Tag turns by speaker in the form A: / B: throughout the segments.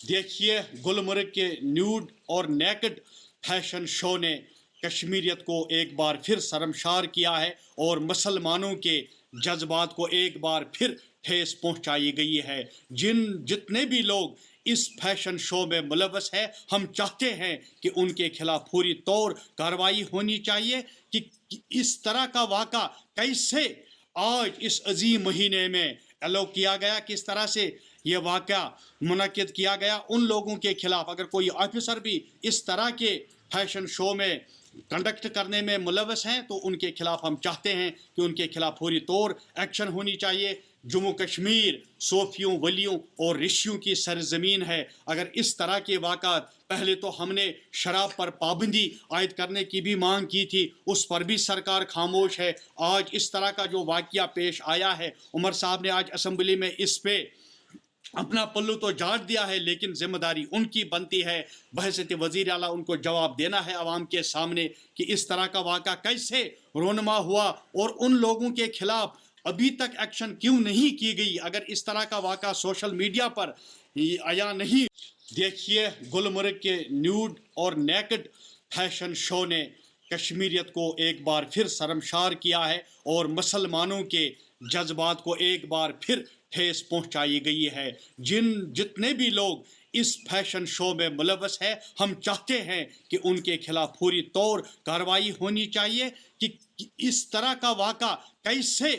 A: देखिए, गुलमर्ग के न्यूड और नेकेड फैशन शो ने कश्मीरियत को एक बार फिर शर्मसार किया है और मुसलमानों के जज्बात को एक बार फिर ठेस पहुंचाई गई है। जितने भी लोग इस फैशन शो में मुलव्वस है, हम चाहते हैं कि उनके खिलाफ पूरी तौर कार्रवाई होनी चाहिए कि इस तरह का वाक़ा कैसे आज इस अजीम महीने में अलो किया गया, किस तरह से ये वाक़या मुनक़िद किया गया। उन लोगों के खिलाफ अगर कोई ऑफिसर भी इस तरह के फैशन शो में कंडक्ट करने में मुलव्वस हैं तो उनके खिलाफ हम चाहते हैं कि उनके खिलाफ पूरी तौर एक्शन होनी चाहिए। जम्मू कश्मीर सूफियों, वलियों और ऋषियों की सरजमीन है। अगर इस तरह के वाक़ात, पहले तो हमने शराब पर पाबंदी आयद करने की भी मांग की थी, उस पर भी सरकार खामोश है। आज इस तरह का जो वाक़या पेश आया है, उमर साहब ने आज असम्बली में इस पे अपना पल्लू तो झाड़ दिया है, लेकिन जिम्मेदारी उनकी बनती है। बहसत वज़ीर आला उनको जवाब देना है आवाम के सामने कि इस तरह का वाक़ा कैसे रोनमा हुआ और उन लोगों के खिलाफ अभी तक एक्शन क्यों नहीं की गई। अगर इस तरह का वाक़ा सोशल मीडिया पर आया नहीं। देखिए, गुलमर्ग के न्यूड और नेकेड फैशन शो ने कश्मीरियत को एक बार फिर शर्मसार किया है और मुसलमानों के जज्बात को एक बार फिर ठेस पहुंचाई गई है। जितने भी लोग इस फैशन शो में मुलव्वस है, हम चाहते हैं कि उनके खिलाफ पूरी तौर कार्रवाई होनी चाहिए कि इस तरह का वाक़ा कैसे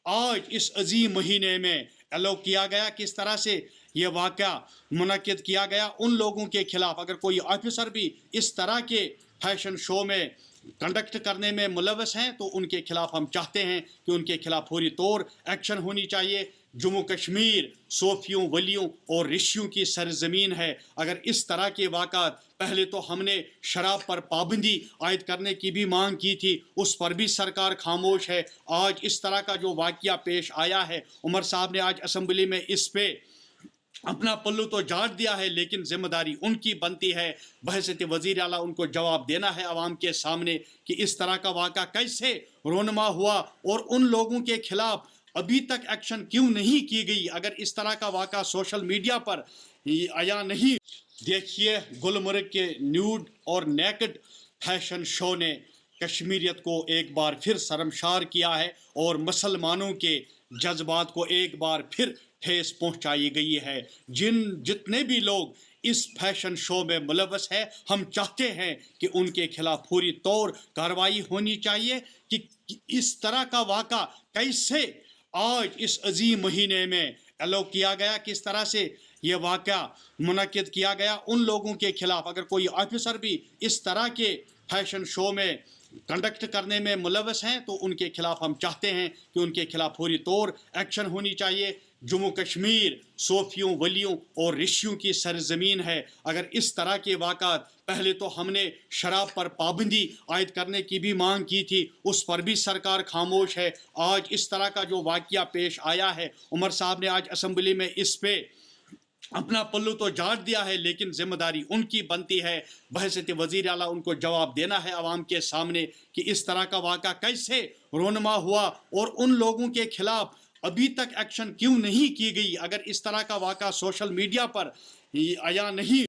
A: आज इस अजीम महीने में अलो किया गया, किस तरह से ये वाक़या मुनक़िद किया गया। उन लोगों के खिलाफ अगर कोई ऑफिसर भी इस तरह के फैशन शो में कंडक्ट करने में मुलव्वस हैं तो उनके खिलाफ हम चाहते हैं कि उनके खिलाफ पूरी तौर एक्शन होनी चाहिए। जम्मू कश्मीर सूफियों, वलियों और ऋषियों की सरजमीन है। अगर इस तरह के वाक़ात, पहले तो हमने शराब पर पाबंदी आयद करने की भी मांग की थी, उस पर भी सरकार खामोश है। आज इस तरह का जो वाक़या पेश आया है, उमर साहब ने आज असम्बली में इस पे अपना पल्लू तो झाड़ दिया है, लेकिन जिम्मेदारी उनकी बनती है। बहसत वज़ीर आला उनको जवाब देना है आवाम के सामने कि इस तरह का वाक़ा कैसे रोनमा हुआ और उन लोगों के खिलाफ अभी तक एक्शन क्यों नहीं की गई। अगर इस तरह का वाक़ा सोशल मीडिया पर आया नहीं। देखिए, गुलमर्ग के न्यूड और नेकेड फैशन शो ने कश्मीरियत को एक बार फिर शर्मसार किया है और मुसलमानों के जज्बात को एक बार फिर ठेस पहुंचाई गई है। जितने भी लोग इस फैशन शो में मुलव्वस है, हम चाहते हैं कि उनके खिलाफ पूरी तौर कार्रवाई होनी चाहिए कि इस तरह का वाक़ा कैसे आज इस अजीम महीने में अलो किया गया, किस तरह से ये वाक़या मुनक़िद किया गया। उन लोगों के खिलाफ अगर कोई ऑफिसर भी इस तरह के फैशन शो में कंडक्ट करने में मुलव्वस हैं तो उनके खिलाफ हम चाहते हैं कि उनके खिलाफ पूरी तौर एक्शन होनी चाहिए। जम्मू कश्मीर सूफियों, वलियों और ऋषियों की सरजमीन है। अगर इस तरह के वाक़ात, पहले तो हमने शराब पर पाबंदी आयद करने की भी मांग की थी, उस पर भी सरकार खामोश है। आज इस तरह का जो वाक़या पेश आया है, उमर साहब ने आज असम्बली में इस पे अपना पल्लू तो झाड़ दिया है, लेकिन जिम्मेदारी उनकी बनती है। बहसत वज़ीर आला उनको जवाब देना है आवाम के सामने कि इस तरह का वाक़ा कैसे रोनमा हुआ और उन लोगों के खिलाफ अभी तक एक्शन क्यों नहीं की गई। अगर इस तरह का वाक़ा सोशल मीडिया पर आया नहीं।